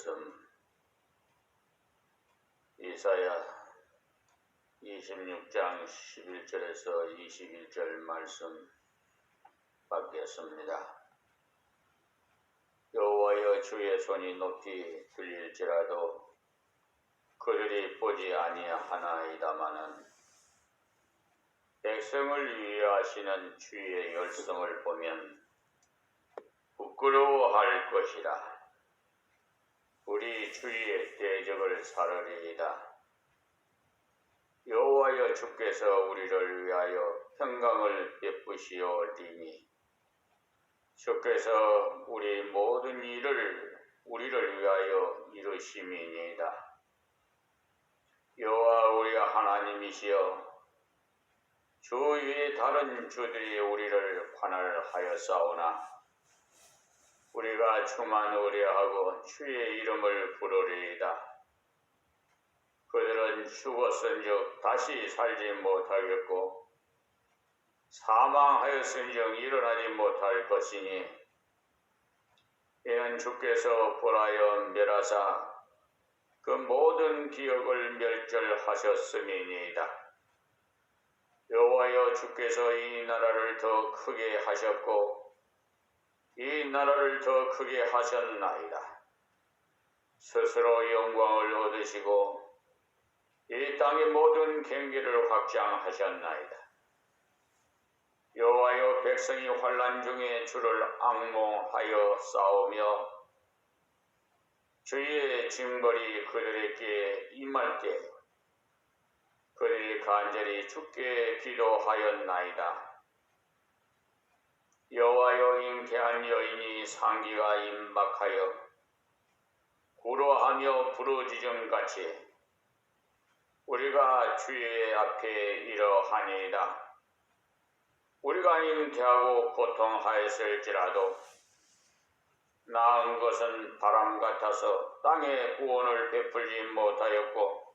말씀 이사야 26장 11절에서 21절 말씀 받겠습니다. 여호와여 주의 손이 높이 들릴지라도 그들이 보지 아니하나이다마는 백성을 위하시는 주의 열성을 보면 부끄러워할 것이라. 우리 주의 대적을 사르리이다. 여호와여 주께서 우리를 위하여 평강을 베푸시오리니 주께서 우리 모든 일을 우리를 위하여 이루심이니이다. 여호와 우리 하나님이시여 주 위에 다른 주들이 우리를 관할하였사오나 우리가 주만 의뢰하고 주의 이름을 부르리이다. 그들은 죽었은즉 다시 살지 못하겠고 사망하였은즉 일어나지 못할 것이니 이는 주께서 벌하여 멸하사 그 모든 기억을 멸절하셨음이니이다. 여호와여 주께서 이 나라를 더 크게 하셨고 이 나라를 더 크게 하셨나이다. 스스로 영광을 얻으시고 이 땅의 모든 경계를 확장하셨나이다. 여호와여 백성이 환난 중에 주를 앙몽하여 싸우며 주의 징벌이 그들에게 임할 때 그들이 간절히 주께 기도하였나이다. 여호와여 잉태한 여인이 상기가 임박하여 구로하며 부르짖음같이 우리가 주의 앞에 이러하니이다. 우리가 잉태하고 고통하였을지라도 낳은 것은 바람 같아서 땅에 구원을 베풀지 못하였고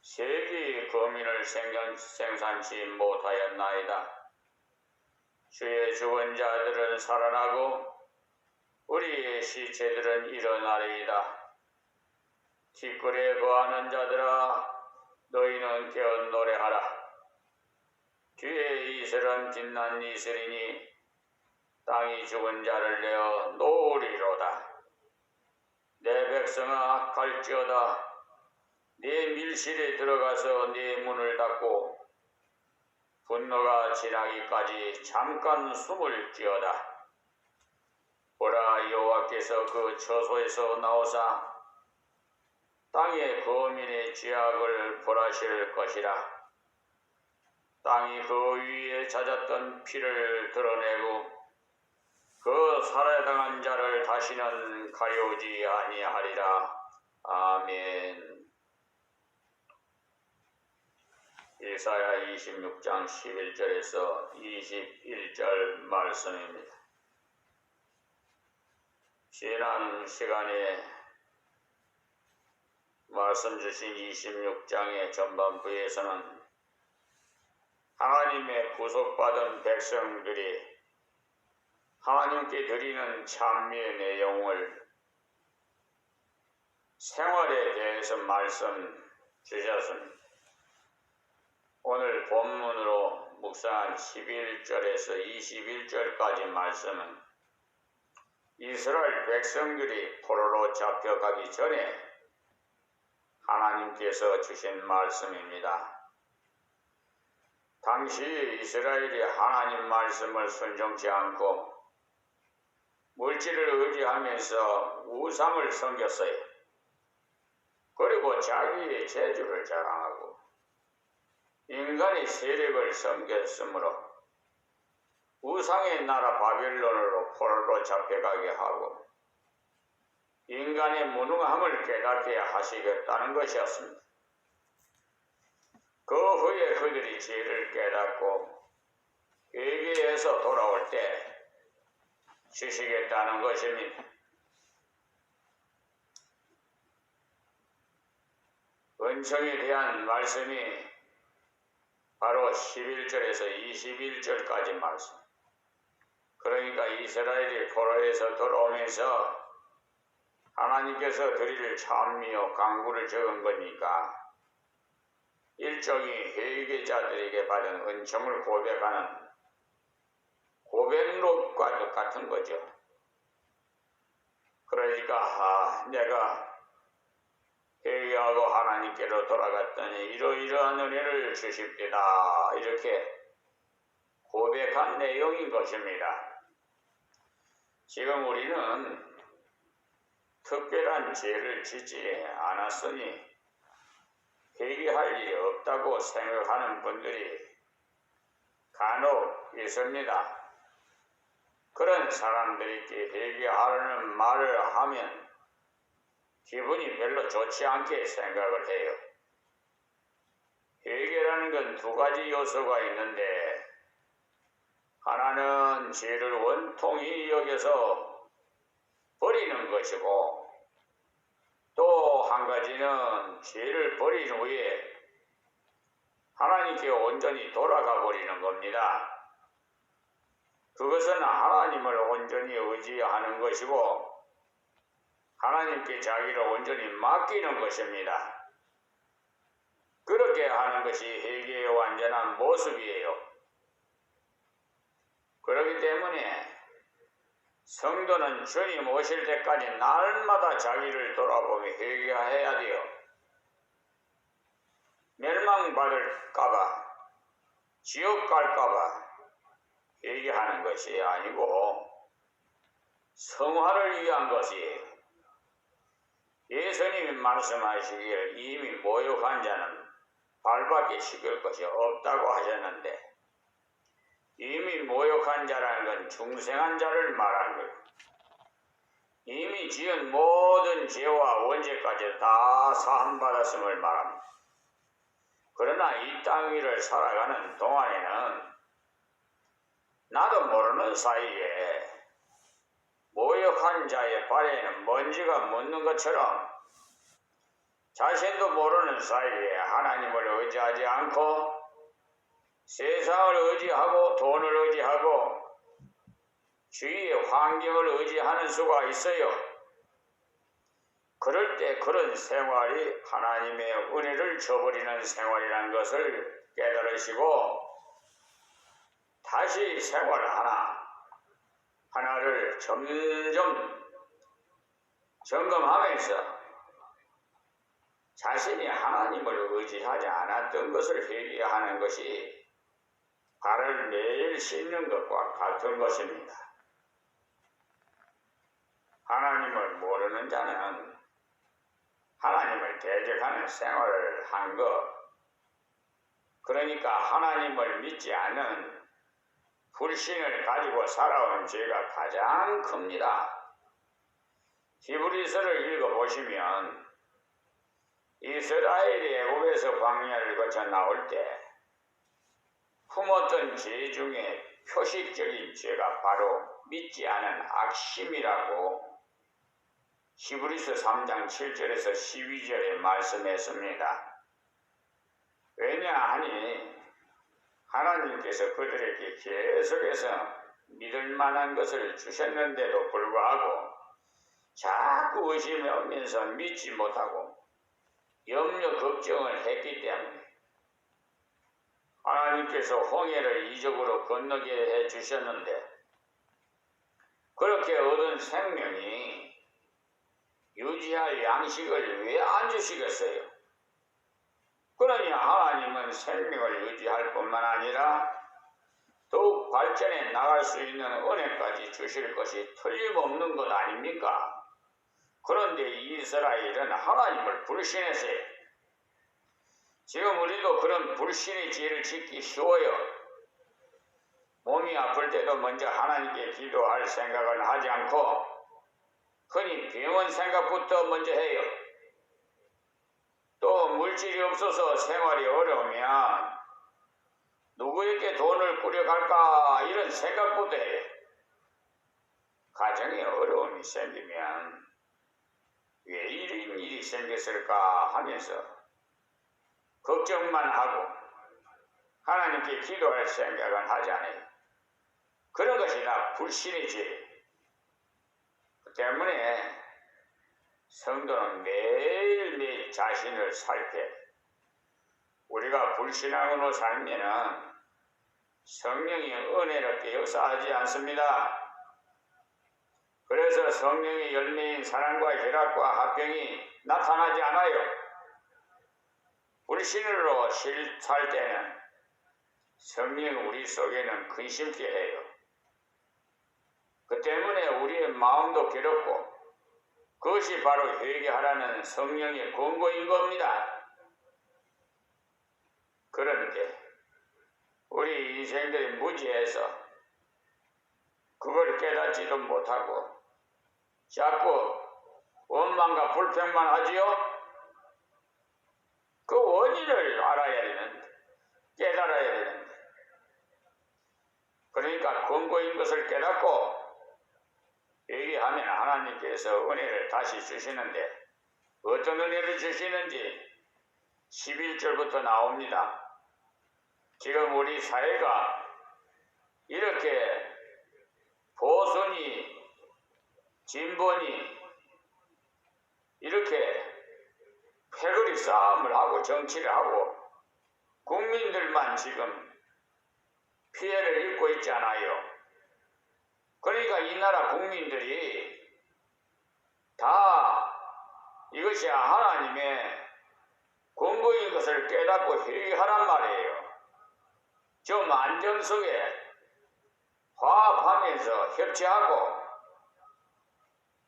세기 거민을 생산치 못하였나이다. 주의 죽은 자들은 살아나고 우리의 시체들은 일어나리이다. 티끌에 거하는 자들아 너희는 깨어 노래하라. 주의 이슬은 빛난 이슬이니 땅이 죽은 자를 내어 놓으리로다. 내 백성아 갈지어다. 네 밀실에 들어가서 네 문을 닫고 분노가 지나기까지 잠깐 숨을 지어다. 보라 여호와께서 그 처소에서 나오사 땅의 거민의 죄악을 벌하실 것이라. 땅이 그 위에 잦았던 피를 드러내고 그 살해당한 자를 다시는 가려우지 아니하리라. 아멘. 이사야 26장 11절에서 21절 말씀입니다. 지난 시간에 말씀 주신 26장의 전반부에서는 하나님의 구속받은 백성들이 하나님께 드리는 찬미의 내용을 생활에 대해서 말씀 주셨습니다. 오늘 본문으로 묵상한 11절에서 21절까지 말씀은 이스라엘 백성들이 포로로 잡혀가기 전에 하나님께서 주신 말씀입니다. 당시 이스라엘이 하나님 말씀을 순종치 않고 물질을 의지하면서 우상을 섬겼어요. 그리고 자기의 재주를 자랑하고 인간의 세력을 섬겼으므로 우상의 나라 바빌론으로 포로로 잡혀가게 하고 인간의 무능함을 깨닫게 하시겠다는 것이었습니다. 그 후에 그들이 죄를 깨닫고 회개해서 돌아올 때 주시겠다는 것입니다. 은총에 대한 말씀이 바로 11절에서 21절까지 말씀. 그러니까 이스라엘이 포로에서 돌아오면서 하나님께서 드릴 찬미요 강구를 적은 거니까 일종의 회개자들에게 받은 은총을 고백하는 고백록과 똑같은 거죠. 그러니까 내가 회개하고 하나님께로 돌아갔더니 이러이러한 은혜를 주십니다. 이렇게 고백한 내용인 것입니다. 지금 우리는 특별한 죄를 짓지 않았으니 회개할 일이 없다고 생각하는 분들이 간혹 있습니다. 그런 사람들에게 회개하라는 말을 하면 기분이 별로 좋지 않게 생각을 해요. 회개라는 건 두 가지 요소가 있는데 하나는 죄를 원통히 여겨서 버리는 것이고 또 한 가지는 죄를 버린 후에 하나님께 온전히 돌아가 버리는 겁니다. 그것은 하나님을 온전히 의지하는 것이고 하나님께 자기를 온전히 맡기는 것입니다. 그렇게 하는 것이 회개의 완전한 모습이에요. 그렇기 때문에 성도는 주님 오실 때까지 날마다 자기를 돌아보며 회개해야 돼요. 멸망받을까봐, 지옥 갈까봐 회개하는 것이 아니고 성화를 위한 것이에요. 예수님이 말씀하시기를 이미 모욕한 자는 발밖에 씻을 것이 없다고 하셨는데 이미 모욕한 자라는 건 중생한 자를 말하는 거예요. 이미 지은 모든 죄와 원죄까지 다 사함받았음을 말합니다. 그러나 이 땅 위를 살아가는 동안에는 나도 모르는 사이에 모욕한 자의 발에는 먼지가 묻는 것처럼 자신도 모르는 사이에 하나님을 의지하지 않고 세상을 의지하고 돈을 의지하고 주위의 환경을 의지하는 수가 있어요. 그럴 때 그런 생활이 하나님의 은혜를 저버리는 생활이라는 것을 깨달으시고 다시 생활 하나를 점점 점검하면서 자신이 하나님을 의지하지 않았던 것을 회개하는 것이 발을 매일 씻는 것과 같은 것입니다. 하나님을 모르는 자는 하나님을 대적하는 생활을 한 것, 그러니까 하나님을 믿지 않는 불신을 가지고 살아온 죄가 가장 큽니다. 히브리서를 읽어보시면 이스라엘이 애굽에서 광야를 거쳐 나올 때 품었던 죄 중에 표식적인 죄가 바로 믿지 않은 악심이라고 히브리서 3장 7절에서 12절에 말씀했습니다. 왜냐하니 하나님께서 그들에게 계속해서 믿을 만한 것을 주셨는데도 불구하고 자꾸 의심하면서 믿지 못하고 염려 걱정을 했기 때문에 하나님께서 홍해를 이적으로 건너게 해주셨는데 그렇게 얻은 생명이 유지할 양식을 왜 안 주시겠어요? 그러니 하나님은 생명을 유지할 뿐만 아니라 더욱 발전해 나갈 수 있는 은혜까지 주실 것이 틀림없는 것 아닙니까? 그런데 이스라엘은 하나님을 불신했어요. 지금 우리도 그런 불신의 죄를 짓기 쉬워요. 몸이 아플 때도 먼저 하나님께 기도할 생각은 하지 않고 흔히 병원 생각부터 먼저 해요. 또 물질이 없어서 생활이 어려우면 누구에게 돈을 꾸려갈까 이런 생각부터 해요. 가정에 어려움이 생기면 왜 이런 일이 생겼을까 하면서 걱정만 하고 하나님께 기도할 생각은 하지 않아요. 그런 것이 다 불신의 죄. 그 때문에 성도는 매일매일 자신을 살펴 우리가 불신앙으로 살면은 성령이 은혜롭게 역사하지 않습니다. 그래서 성령의 열매인 사랑과 희락과 화평이 나타나지 않아요. 불신으로 살 때는 성령이 우리 속에는 근심케 해요. 그 때문에 우리의 마음도 괴롭고 그것이 바로 회개하라는 성령의 권고인 겁니다. 그런데 우리 인생들이 무지해서 그걸 깨닫지도 못하고 자꾸 원망과 불평만 하지요. 그 원인을 알아야 되는데 깨달아야 되는데 그러니까 권고인 것을 깨닫고 회개하면 하나님께서 은혜를 다시 주시는데 어떤 은혜를 주시는지 11절부터 나옵니다. 지금 우리 사회가 이렇게 보수니 진보니 이렇게 패거리 싸움을 하고 정치를 하고 국민들만 지금 피해를 입고 있잖아요. 그러니까 이 나라 국민들이 다 이것이 하나님의 권고인 것을 깨닫고 회개하란 말이에요. 좀 안정 속에 화합하면서 협치하고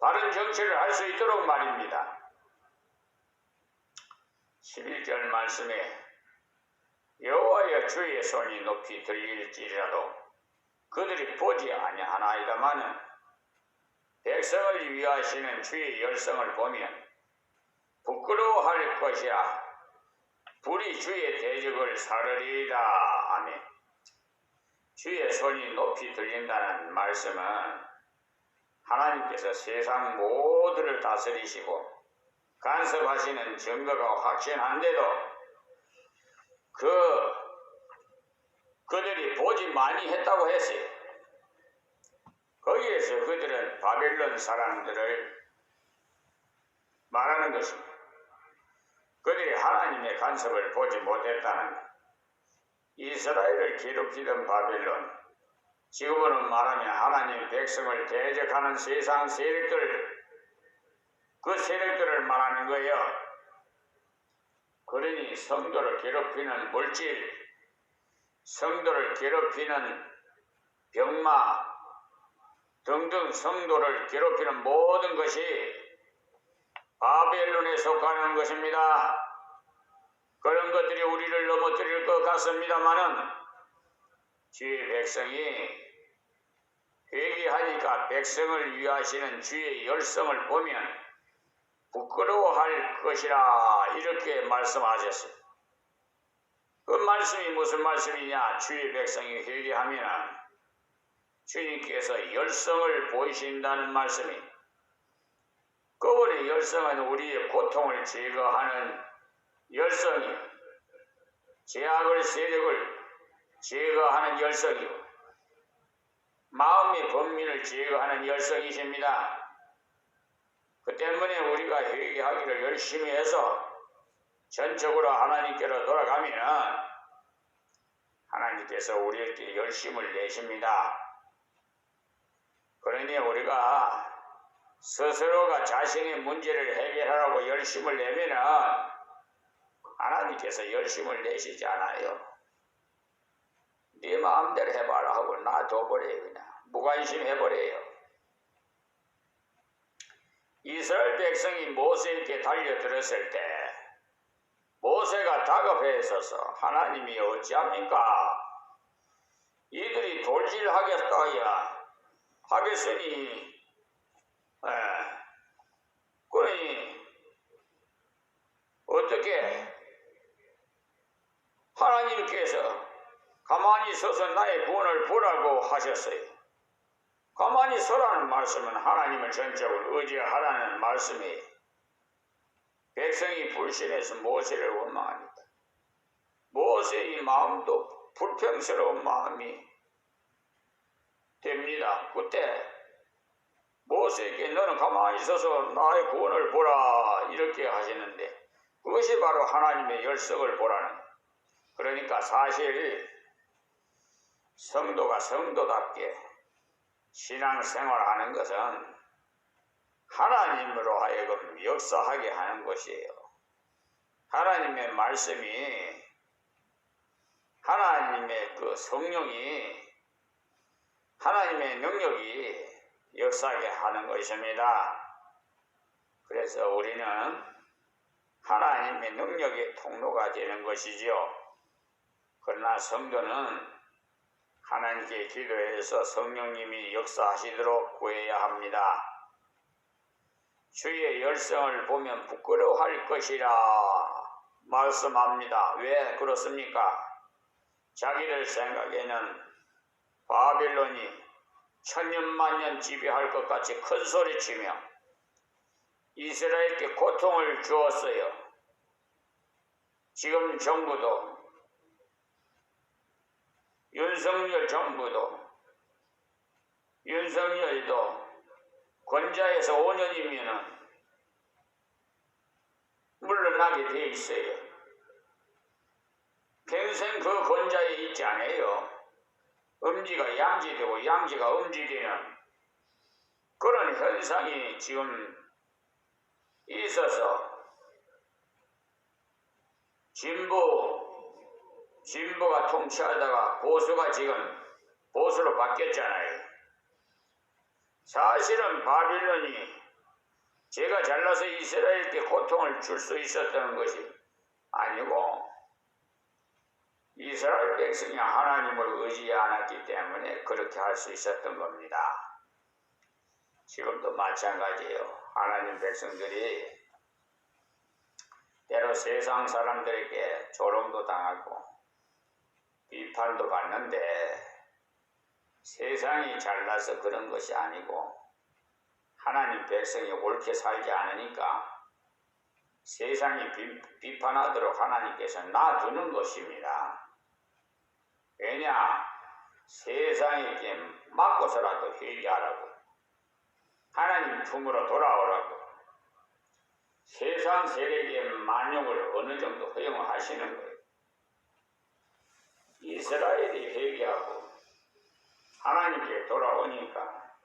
바른 정치를 할 수 있도록 말입니다. 11절 말씀에 여호와여 주의 손이 높이 들릴지라도 그들이 보지 아니하나이다마는 백성을 위하시는 주의 열성을 보면 부끄러워할 것이라 불이 주의 대적을 사르리이다. 아멘. 주의 손이 높이 들린다는 말씀은 하나님께서 세상 모두를 다스리시고 간섭하시는 증거가 확신한데도 그들이 보지 많이 했다고 했어요. 거기에서 그들은 바벨론 사람들을 말하는 것입니다. 그들이 하나님의 간섭을 보지 못했다는 것. 이스라엘을 괴롭히던 바벨론, 지금으로 말하면 하나님 백성을 대적하는 세상 세력들, 그 세력들을 말하는 거예요. 그러니 성도를 괴롭히는 물질, 성도를 괴롭히는 병마 등등 성도를 괴롭히는 모든 것이 바벨론에 속하는 것입니다. 그런 것들이 우리를 넘어뜨릴 것 같습니다마는 주의 백성이 회개하니까 백성을 위하시는 주의 열성을 보면 부끄러워할 것이라 이렇게 말씀하셨어요. 그 말씀이 무슨 말씀이냐? 주의 백성이 회개하면 주님께서 열성을 보이신다는 말씀이, 그분의 열성은 우리의 고통을 제거하는 열성이요, 죄악을 세력을 제거하는 열성이요, 마음의 범민을 제거하는 열성이십니다. 그 때문에 우리가 회개하기를 열심히 해서 전적으로 하나님께로 돌아가면 하나님께서 우리에게 열심을 내십니다. 그러니 우리가 스스로가 자신의 문제를 해결하라고 열심을 내면은 하나님께서 열심을 내시지 않아요. 네 마음대로 해봐라 하고 놔둬버려요. 그냥 무관심 해버려요. 이스라엘 백성이 모세에게 달려들었을 때 모세가 다급해 있어서 하나님이 어찌합니까? 이들이 돌질하겠으니 그러니 어떻게 하나님께서 가만히 서서 나의 구원을 보라고 하셨어요. 가만히 서라는 말씀은 하나님을 전적으로 의지하라는 말씀이, 백성이 불신해서 모세를 원망합니다. 모세의 마음도 불평스러운 마음이 됩니다. 그때 모세에게 너는 가만히 있어서 나의 구원을 보라 이렇게 하시는데 그것이 바로 하나님의 열성을 보라는. 그러니까 사실 성도가 성도답게 신앙생활하는 것은 하나님으로 하여금 역사하게 하는 것이에요. 하나님의 말씀이, 하나님의 그 성령이, 하나님의 능력이 역사하게 하는 것입니다. 그래서 우리는 하나님의 능력의 통로가 되는 것이지요. 그러나 성도는 하나님께 기도해서 성령님이 역사하시도록 구해야 합니다. 주의 열성을 보면 부끄러워할 것이라 말씀합니다. 왜 그렇습니까? 자기들 생각에는 바빌론이 천년만년 지배할 것 같이 큰 소리치며 이스라엘께 고통을 주었어요. 지금 정부도 윤석열 정부도 윤석열도 권좌에서 5년이면 물러나게 돼 있어요. 평생 그 권좌에 있지 않아요. 음지가 양지되고 양지가 음지되는 그런 현상이 지금 있어서 진보가 통치하다가 보수가 지금 보수로 바뀌었잖아요. 사실은 바빌론이 제가 잘나서 이스라엘께 고통을 줄 수 있었던 것이 아니고 이스라엘 백성이 하나님을 의지하지 않았기 때문에 그렇게 할 수 있었던 겁니다. 지금도 마찬가지예요. 하나님 백성들이 때로 세상 사람들에게 조롱도 당하고 비판도 받는데 세상이 잘나서 그런 것이 아니고 하나님 백성이 옳게 살지 않으니까 세상이 비판하도록 하나님께서 놔두는 것입니다. 왜냐? 세상에게 맞고서라도 회개하라고, 하나님 품으로 돌아오라고, 세상 세력의 만용을 어느 정도 허용하시는 거예요. 이스라엘이 회개하고 하나님께 돌아오니까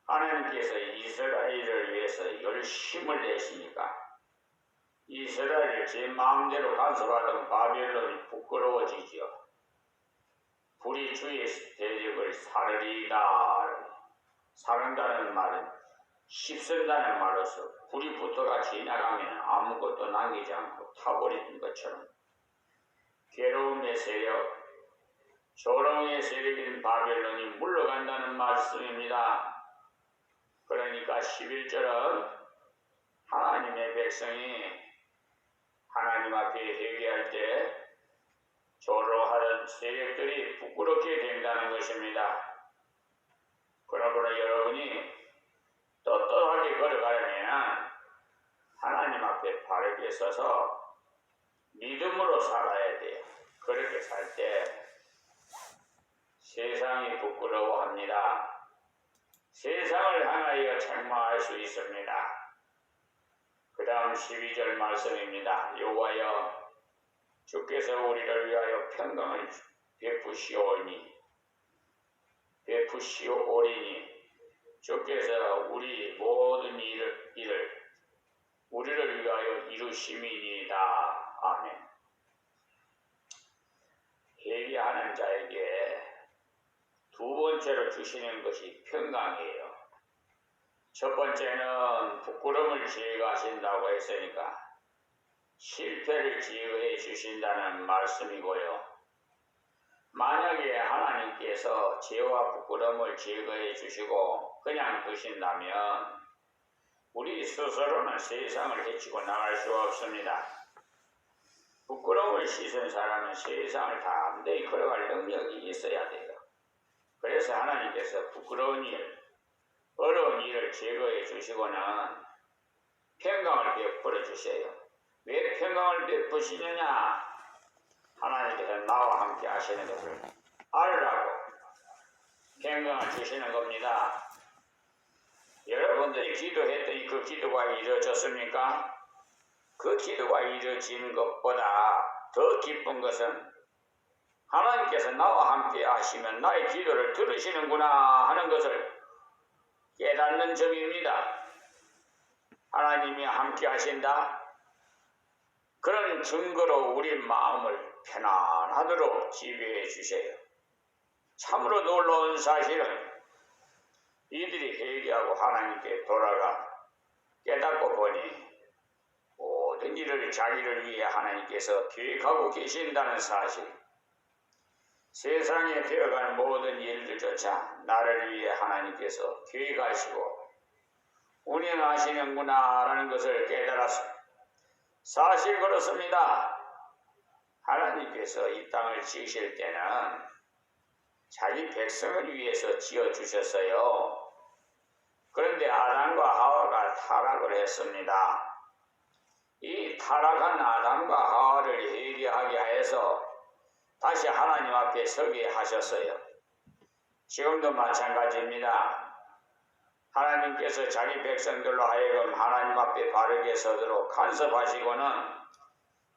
하나님께서 이스라엘을 위해서 열심을 내시니까 이스라엘을 제 마음대로 간섭하던 바벨론이 부끄러워지지요. 불이 주의 대적을 사르리이다. 사른다는 말은 씹쓴다는 말로서 불이 붙어가 지나가면 아무것도 남기지 않고 타버리는 것처럼 괴로움의 세력, 조롱의 세력인 바벨론이 물러간다는 말씀입니다. 그러니까 11절은 하나님의 백성이 하나님 앞에 회개할 때 조롱하던 세력들이 부끄럽게 된다는 것입니다. 그러므로 여러분이 떳떳하게 걸어가려면 하나님 앞에 바르게 서서 믿음으로 살아야 돼요. 그렇게 살 때 세상이 부끄러워합니다. 세상을 향하여 책망할 수 있습니다. 그 다음 12절 말씀입니다. 여호와여 주께서 우리를 위하여 평강을 베푸시오리니 주께서 우리 모든 일을 우리를 위하여 이루심이니이다. 아멘. 회개하는 자에게 두 번째로 주시는 것이 평강이에요. 첫 번째는 부끄러움을 제거하신다고 했으니까 실패를 제거해 주신다는 말씀이고요. 만약에 하나님께서 죄와 부끄러움을 제거해 주시고 그냥 두신다면 우리 스스로는 세상을 헤치고 나갈 수가 없습니다. 부끄러움을 씻은 사람은 세상을 담대히 걸어갈 능력이 있어야 돼요. 그래서 하나님께서 부끄러운 일, 어려운 일을 제거해 주시고는 평강을 베풀어 주세요. 왜 평강을 베푸시느냐? 하나님께서 나와 함께 하시는 것을 알라고 평강을 주시는 겁니다. 여러분들이 기도했더니 그 기도가 이루어졌습니까? 그 기도가 이루어진 것보다 더 기쁜 것은 하나님께서 나와 함께 하시면 나의 기도를 들으시는구나 하는 것을 깨닫는 점입니다. 하나님이 함께 하신다. 그런 증거로 우리 마음을 편안하도록 지배해 주세요. 참으로 놀라운 사실은 이들이 회개하고 하나님께 돌아가 깨닫고 보니 모든 일을 자기를 위해 하나님께서 계획하고 계신다는 사실, 세상에 되어가는 모든 일들조차 나를 위해 하나님께서 계획하시고 운행하시는구나 라는 것을 깨달았습니다. 사실 그렇습니다. 하나님께서 이 땅을 지으실 때는 자기 백성을 위해서 지어주셨어요. 그런데 아담과 하와가 타락을 했습니다. 이 타락한 아담과 하와를 회개하게 해서 다시 하나님 앞에 서게 하셨어요. 지금도 마찬가지입니다. 하나님께서 자기 백성들로 하여금 하나님 앞에 바르게 서도록 간섭하시고는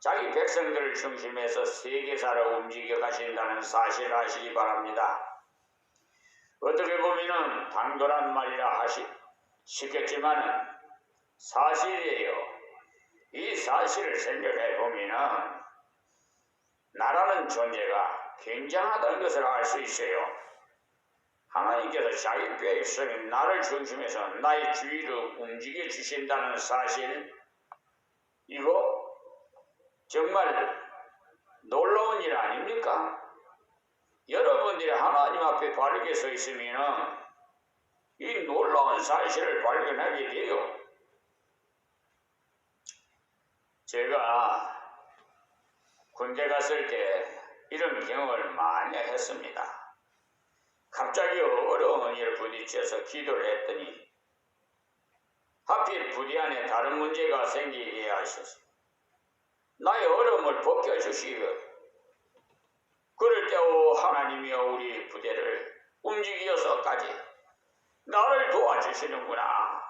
자기 백성들을 중심해서 세계사를 움직여 가신다는 사실을 아시기 바랍니다. 어떻게 보면은 당돌한 말이라 시켰지만은 사실이에요. 이 사실을 생각해 보면은 나라는 존재가 굉장하다는 것을 알 수 있어요. 하나님께서 자기 백성인 나를 중심해서 나의 주위를 움직여 주신다는 사실, 이거 정말 놀라운 일 아닙니까? 여러분들이 하나님 앞에 바르게 서 있으면 이 놀라운 사실을 발견하게 돼요. 제가 군대 갔을 때 이런 경험을 많이 했습니다. 갑자기 어려운 일을 부딪혀서 기도를 했더니 하필 부대 안에 다른 문제가 생기게 하셔서 나의 어려움을 벗겨주시고, 그럴 때 하나님이여 우리 부대를 움직여서까지 나를 도와주시는구나,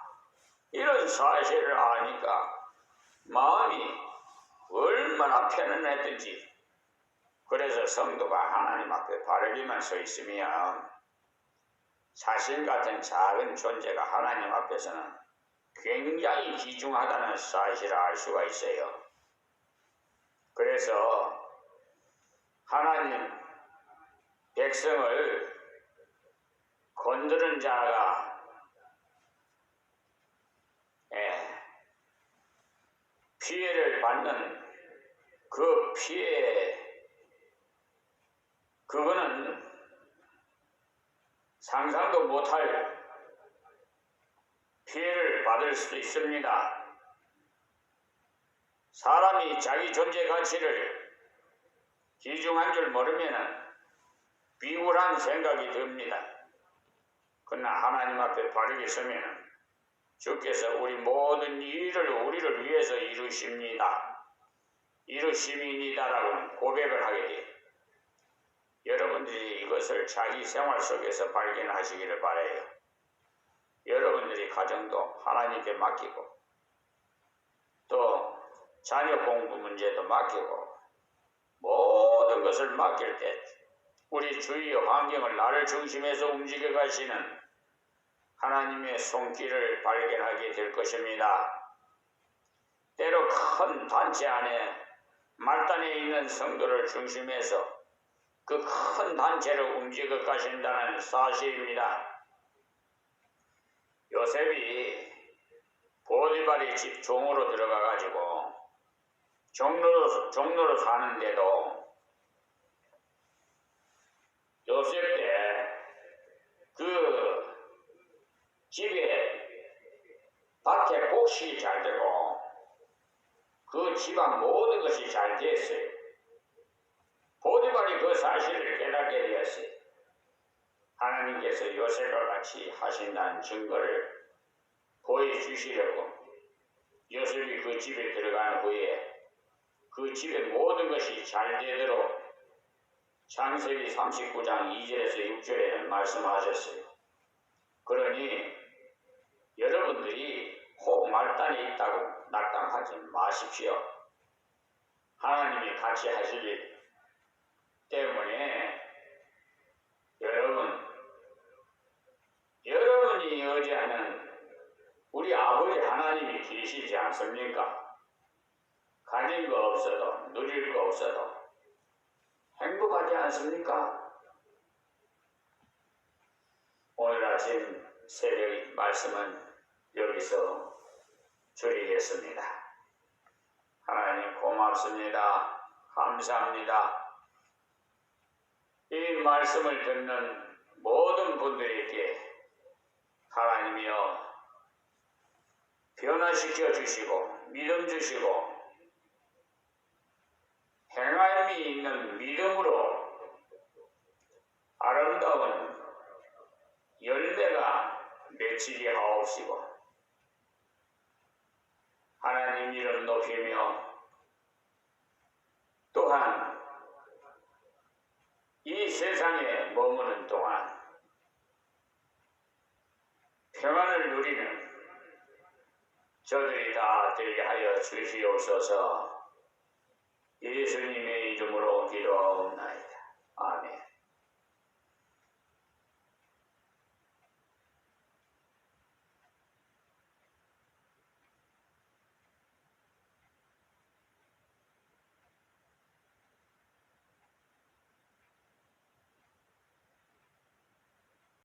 이런 사실을 아니까 마음이 얼마나 편안했든지. 그래서 성도가 하나님 앞에 바르게만 서 있으면 자신 같은 작은 존재가 하나님 앞에서는 굉장히 귀중하다는 사실을 알 수가 있어요. 그래서 하나님 백성을 건드는 자가 피해를 받는 그 그거는 상상도 못할 피해를 받을 수도 있습니다. 사람이 자기 존재 가치를 귀중한 줄 모르면 비굴한 생각이 듭니다. 그러나 하나님 앞에 바르게 서면 주께서 우리 모든 일을 우리를 위해서 이루심이니다라고 고백을 하게 돼요. 여러분들이 이것을 자기 생활 속에서 발견하시기를 바라요. 여러분들이 가정도 하나님께 맡기고 또 자녀 공부 문제도 맡기고 모든 것을 맡길 때 우리 주위의 환경을 나를 중심해서 움직여 가시는 하나님의 손길을 발견하게 될 것입니다. 때로 큰 단체 안에 말단에 있는 성도를 중심해서 그 큰 단체를 움직여 가신다는 사실입니다. 요셉이 보디발의 집 종으로 들어가 가지고 종로로 사는데도 요셉 때 그 집에 밭에 곡식이 잘 되고 그 집안 모든 것이 잘 됐어요. 보디발이 그 사실을 깨닫게 되었어요. 하나님께서 요셉과 같이 하신다는 증거를 보여주시려고 요셉이 그 집에 들어간 후에 그 집의 모든 것이 잘 되도록 창세기 39장 2절에서 6절에는 말씀하셨어요. 그러니 여러분들 결단이 있다고 낙담하지 마십시오. 하나님이 같이 하시기 때문에 여러분이 의지하는 우리 아버지 하나님이 계시지 않습니까? 가진 거 없어도 누릴 거 없어도 행복하지 않습니까? 오늘 아침 새벽 말씀은 여기서 줄이겠습니다. 하나님 고맙습니다. 감사합니다. 이 말씀을 듣는 모든 분들에게 하나님이여 변화시켜 주시고 믿음 주시고 행함이 있는 믿음으로 아름다운 열매가 맺히게 하옵시고 하나님 이름 높이며 또한 이 세상에 머무는 동안 평안을 누리는 저들이 다 되게 하여 주시옵소서. 예수님의 이름으로 기도하옵나이다. 아멘.